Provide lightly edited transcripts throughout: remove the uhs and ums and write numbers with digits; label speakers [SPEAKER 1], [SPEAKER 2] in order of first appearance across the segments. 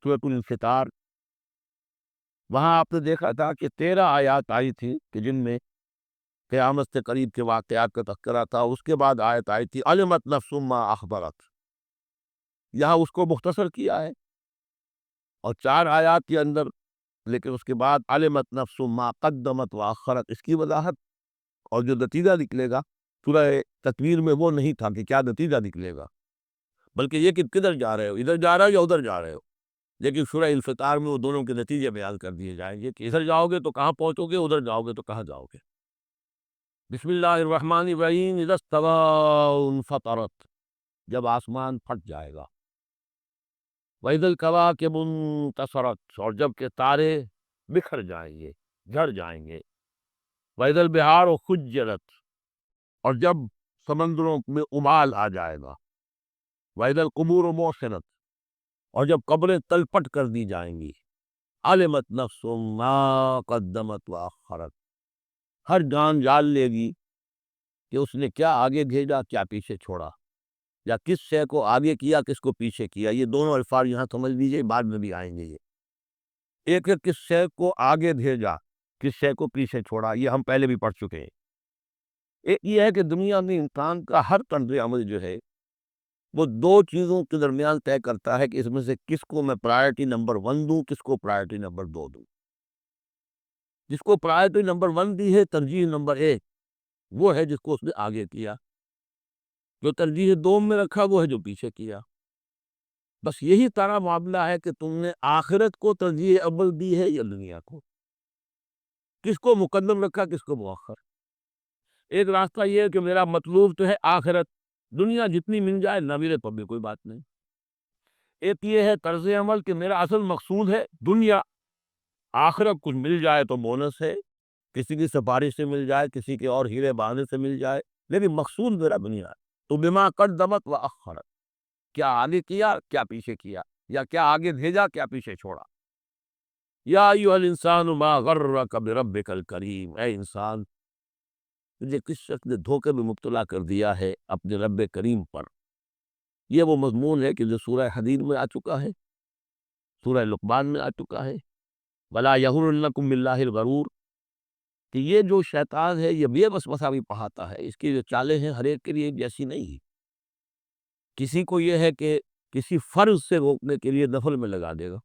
[SPEAKER 1] سورۃ الانفطار، وہاں آپ نے دیکھا تھا کہ 13 آیات آئی تھی کہ جن میں قیامت سے قریب کے واقعات کا تذکرہ تھا. اس کے بعد آیت آئی تھی علمت نفس ما اخبرت. یہاں اس کو مختصر کیا ہے اور 4 آیات کے اندر، لیکن اس کے بعد علمت نفس ما قدمت واخرت، اس کی وضاحت. اور جو نتیجہ نکلے گا سورہ تکویر میں وہ نہیں تھا کہ کیا نتیجہ نکلے گا، بلکہ یہ کہ کدھر جا رہے ہو، ادھر جا رہے ہو یا ادھر جا رہے ہو. لیکن سورہ انفطار میں وہ دونوں کے نتیجے بیان کر دیے جائیں گے کہ ادھر جاؤ گے تو کہاں پہنچو گے، ادھر جاؤ گے تو کہاں جاؤ گے. بسم اللہ الرحمن الرحیم. اذا السماء انفطرت، جب آسمان پھٹ جائے گا. وَإِذَا الْكَوَاكِبُ انتثرت، اور جب کہ تارے بکھر جائیں گے، جھڑ جائیں گے. وَإِذَا الْبِحَارُ فُجِّرَتْ، اور جب سمندروں میں ابال آ جائے گا. وَإِذَا الْقُبُورُ بُعْثِرَتْ، اور جب قبریں تلپٹ کر دی جائیں گی. عَلِمَتْ نَفْسٌ مَّا قَدَّمَتْ وَأَخَّرَتْ، ہر جان جان لے گی کہ اس نے کیا آگے بھیجا کیا پیچھے چھوڑا، یا کس شے کو آگے کیا کس کو پیچھے کیا. یہ دونوں الفاظ یہاں سمجھ لیجیے، بعد میں بھی آئیں گے. یہ ایک ہے کس شے کو آگے بھیجا، کس شے کو پیچھے چھوڑا، یہ ہم پہلے بھی پڑھ چکے ہیں. ایک یہ ہے کہ دنیا میں انسان کا ہر طرز عمل جو ہے وہ 2 چیزوں کے درمیان طے کرتا ہے کہ اس میں سے کس کو میں پرائرٹی نمبر 1 دوں، کس کو پرائرٹی نمبر 2 دوں. جس کو پرائرٹی نمبر 1 دی ہے، ترجیح نمبر 1، وہ ہے جس کو اس نے آگے کیا. جو ترجیح 2 میں رکھا وہ ہے جو پیچھے کیا. بس یہی سارا معاملہ ہے کہ تم نے آخرت کو ترجیح اول دی ہے یا دنیا کو، کس کو مقدم رکھا کس کو مؤخر. ایک راستہ یہ ہے کہ میرا مطلوب تو ہے آخرت، دنیا جتنی مل جائے نہ ملے تو بھی کوئی بات نہیں. ایک یہ ہے طرز عمل کہ میرا اصل مقصود ہے دنیا، آخرت کچھ مل جائے تو بونس ہے، کسی کی سفارش سے مل جائے، کسی کے اور ہیرے بہانے سے مل جائے، لیکن مقصود میرا دنیا ہے. تو بما قدمت واخرت، کیا آگے کیا کیا پیچھے کیا، یا کیا آگے بھیجا کیا پیچھے چھوڑا. یا ایھا الانسان ما غرک بربک الکریم، اے انسان تجھے کس شخص نے دھوکے میں مبتلا کر دیا ہے اپنے رب کریم پر. یہ وہ مضمون ہے کہ جو سورہ حدید میں آ چکا ہے، سورہ لقمان میں آ چکا ہے. ولا یغرنکم باللہ الغرور، کہ یہ جو شیطان ہے یہ وسوسہ بھی پڑھاتا ہے. اس کی جو چالیں ہیں ہر ایک کے لیے جیسی نہیں. کسی کو یہ ہے کہ کسی فرض سے روکنے کے لیے نفل میں لگا دے گا،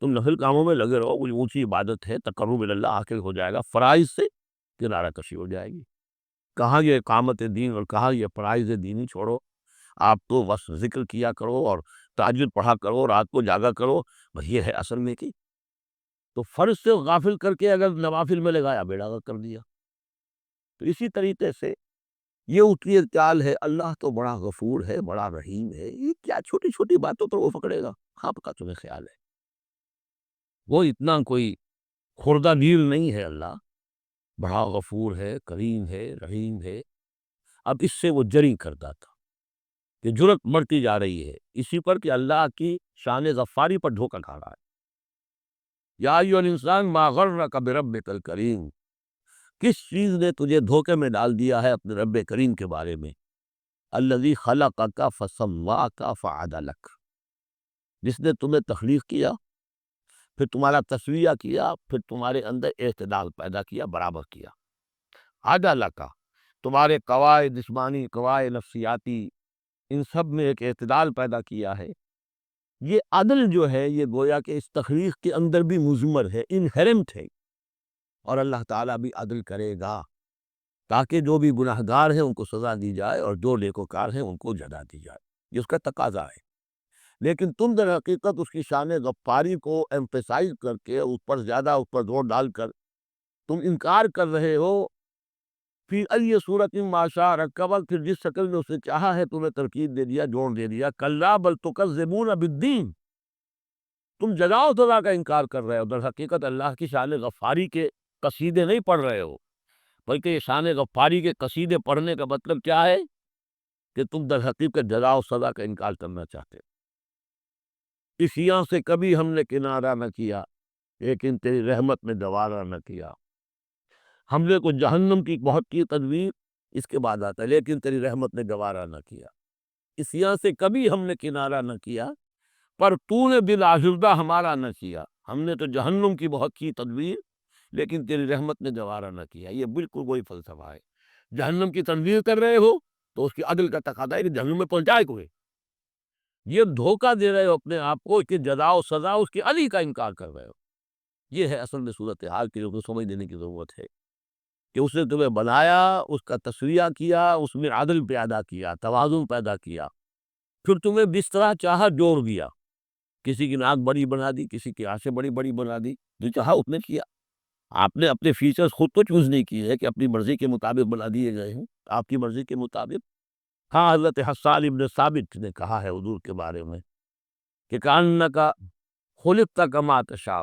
[SPEAKER 1] تم نفل کاموں میں لگے رہو، کوئی اونچی عبادت ہے تقرب اللہ آخر ہو جائے گا، فرائض سے کنارہ کشی ہو جائے گی. کہاں یہ اقامت دین اور کہاں یہ فرائض دینی چھوڑو. آپ تو بس ذکر کیا کرو اور تہجد پڑھا کرو، رات کو جاگا کرو، بس یہ ہے اصل میں کی. تو فرض سے غافل کر کے اگر نوافل میں لگایا بیڑا غرق کر دیا. تو اسی طریقے سے یہ اتنی چال ہے. اللہ تو بڑا غفور ہے، بڑا رحیم ہے. یہ کیا چھوٹی چھوٹی باتوں پر وہ پکڑے گا، آپ کا تمہیں خیال ہے وہ اتنا کوئی خردہ دیر نہیں ہے. اللہ بڑا غفور ہے، کریم ہے، رحیم ہے. اب اس سے وہ جری کرتا تھا کہ جرت بڑھتی جا رہی ہے اسی پر کہ اللہ کی شان غفاری پر دھوکہ کھا رہا ہے. یا ایھا الانسان ما غرک بربک الکریم، کس چیز نے تجھے دھوکے میں ڈال دیا ہے اپنے رب کریم کے بارے میں. الذی خلقک فسواک فعدلک، جس نے تمہیں تخلیق کیا، پھر تمہارا تسویہ کیا، پھر تمہارے اندر اعتدال پیدا کیا، برابر کیا. عدلک، تمہارے قواعد جسمانی، قواعد نفسیاتی، ان سب میں ایک اعتدال پیدا کیا ہے. یہ عدل جو ہے یہ گویا کہ اس تخلیق کے اندر بھی مضمر ہے، انہیرنٹ ہے. اور اللہ تعالیٰ بھی عدل کرے گا تاکہ جو بھی گناہ گار ہیں ان کو سزا دی جائے اور جو نیکوکار ہیں ان کو جزا دی جائے. یہ اس کا تقاضا ہے. لیکن تم در حقیقت اس کی شان غفاری کو ایمفیسائز کر کے اس پر زیادہ اس پر زور ڈال کر تم انکار کر رہے ہو. فی ای صورت ما شاء رکبک، پھر جس شکل میں اس نے چاہا ہے تمہیں ترکیب دے دیا، جوڑ دے دیا. کلا بل تکذبون بالدین، تم جزا و سزا کا انکار کر رہے ہو. در حقیقت اللہ کی شان غفاری کے قصیدے نہیں پڑھ رہے ہو، بلکہ یہ شان غفاری کے قصیدے پڑھنے کا مطلب کیا ہے کہ تم در حقیقت جزا و سزا کا انکار کرنا چاہتے ہو. اس یہاں سے کبھی ہم نے کنارہ نہ کیا، لیکن تیری رحمت میں گوارا نہ کیا. ہم نے کو جہنم کی بہت کی تدبیر، اس کے بعد آتا ہے لیکن تیری رحمت نے گوارا نہ کیا. اس یہاں سے کبھی ہم نے کنارہ نہ کیا، پر تو نے بالآزردہ ہمارا نہ کیا، ہم نے تو جہنم کی بہت کی تدبیر لیکن تیری رحمت نے گوارا نہ کیا۔ یہ بالکل وہی فلسفہ ہے، جہنم کی تدبیر کر رہے ہو تو اس کی عدل کا تقاضا ہے کہ جہنم میں پہنچائے کوئی، یہ دھوکہ دے رہے ہو اپنے آپ کو کہ جزا و سزا اس کی علی کا انکار کر رہے ہو۔ یہ ہے اصل میں صورتحال کی جو کو سمجھ دینے کی ضرورت ہے کہ اس نے تمہیں بنایا، اس کا تسویہ کیا، اس میں عدل پیدا کیا، توازن پیدا کیا، پھر تمہیں جس طرح چاہا جوڑ دیا، کسی کی ناک بڑی بنا دی، کسی کی آنکھیں بڑی بڑی بنا دی، جو چاہا اس نے کیا۔ آپ نے اپنے فیچرز خود تو چوز نہیں کیے ہیں کہ اپنی مرضی کے مطابق بنا دیے گئے ہیں، آپ کی مرضی کے مطابق۔ ہاں، حضرت حسان ابن ثابت نے کہا ہے حضور کے بارے میں کہ کأنک خلقت کما تشاء،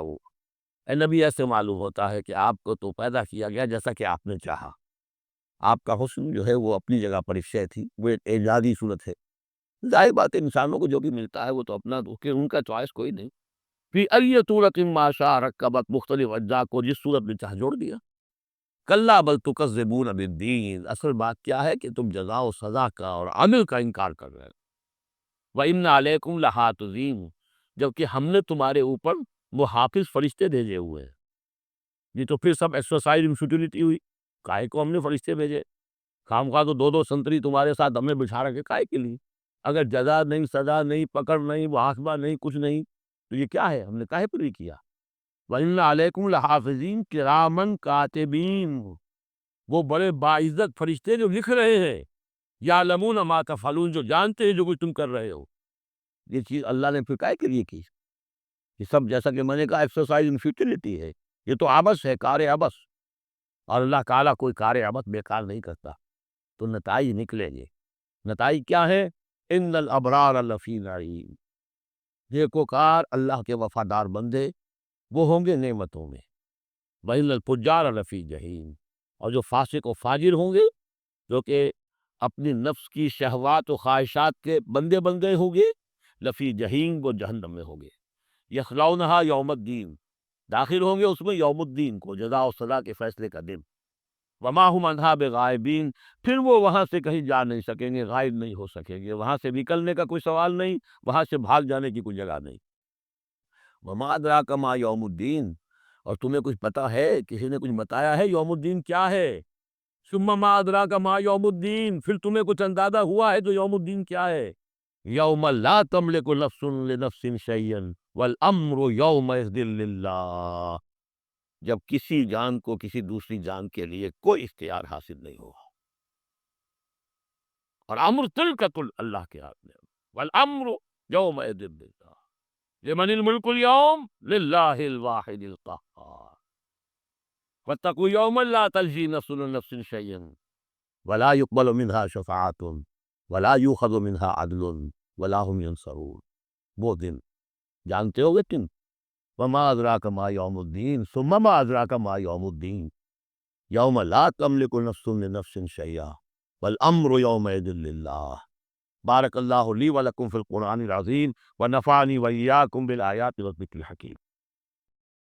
[SPEAKER 1] اے نبی ایسے معلوم ہوتا ہے کہ آپ کو تو پیدا کیا گیا جیسا کہ آپ نے چاہا۔ آپ کا حسن جو ہے وہ اپنی جگہ پر ایک شے تھی، وہ ایک اعجازی صورت ہے۔ ظاہر بات ہے انسانوں کو جو بھی ملتا ہے وہ تو اپنا کہ ان کا چوائس کوئی نہیں، فی ای صورت ما شاء رکبت، مختلف اجزاء کو جس صورت میں چاہ جوڑ دیا۔ کلا بل تکذبون بالدین، اصل بات کیا ہے کہ تم جزا و سزا کا اور عدل کا انکار کر رہے ہو۔ وَإِنَّ عَلَيْكُمْ لَحَافِظِينَ، جبکہ ہم نے تمہارے اوپر محافظ فرشتے بھیجے ہوئے ہیں۔ یہ تو پھر سب ایکسرسائز ان فیوٹیلٹی ہوئی، کائے کو ہم نے فرشتے بھیجے، خام خواہ تو دو دو سنتری تمہارے ساتھ ہم نے بٹھا رکھے کائے کے لیے؟ اگر جزا نہیں، سزا نہیں، پکڑ نہیں، محاسبہ نہیں، کچھ نہیں تو یہ کیا ہے؟ ہم نے کاہے پر بھی کیا؟ وَإِنَّ عَلَيْكُمْ لَحَافِظِينَ كِرَامًا كَاتِبِينَ، وہ بڑے باعزت فرشتے جو لکھ رہے ہیں، یعلمون ما تفعلون، جو جانتے ہیں جو کچھ تم کر رہے ہو۔ یہ چیز اللہ نے پھر کاہے کے لیے کی؟ یہ سب جیسا کہ میں نے کہا ایکسرسائز ان فیوٹیلٹی ہے، یہ تو عبث ہے، کار عبث، اور اللہ تعالیٰ کوئی کار عبث بیکار نہیں کرتا۔ تو نتائج نکلیں گے۔ نتائج کیا ہے؟ ان الابرار لفی نعیم، نیکوکار اللہ کے وفادار بندے وہ ہوں گے نعمتوں میں، وَإِنَّ الْفُجَّارَ لَفِي جَحِيمٍ، اور جو فاسق و فاجر ہوں گے، جو کہ اپنی نفس کی شہوات و خواہشات کے بندے بندے ہوں گے، لفی جہیم، وہ جہنم میں ہوں گے۔ یصلونھا یوم الدین، داخل ہوں گے اس میں یوم الدین کو، جزا و سزا کے فیصلے کا دن۔ وما ہم عنہا بغائبین، پھر وہ وہاں سے کہیں جا نہیں سکیں گے، غائب نہیں ہو سکیں گے، وہاں سے نکلنے کا کوئی سوال نہیں، وہاں سے بھاگ جانے کی کوئی جگہ نہیں۔ وما ادراک ما یوم الدین، اور تمہیں کچھ پتہ ہے، کسی نے کچھ بتایا ہے یوم الدین کیا ہے؟ ثم ما ادراک ما یوم الدین، پھر تمہیں کچھ اندازہ ہوا ہے تو یوم الدین کیا ہے؟ یوم لا تملک نفس لنفس شیئا والامر یومئذ للہ، جب کسی جان کو کسی دوسری جان کے لیے کوئی اختیار حاصل نہیں ہوگا، اور امر تلک اللہ کے ہاتھ میں، والامر یومئذ للہ، لمن الملک اليوم للہ الواحد القہار، واتقوا یوما لا تجزی نفس عن نفس شیئا ولا يقبل منها شفاعة ولا يؤخذ منها عدل ولا هم ينصرون۔ وہ دن جانتے ہو گے تم؟ وما ادراک ما یوم الدین ثم ما ادراک ما یوم الدین یوم لا تملک نفس لنفس شیئا والامر یومئذ للہ۔ بارک اللہ لی ولکم فی القرآن العظیم ونفعنی وإیاکم بالآیات والذکر الحکیم۔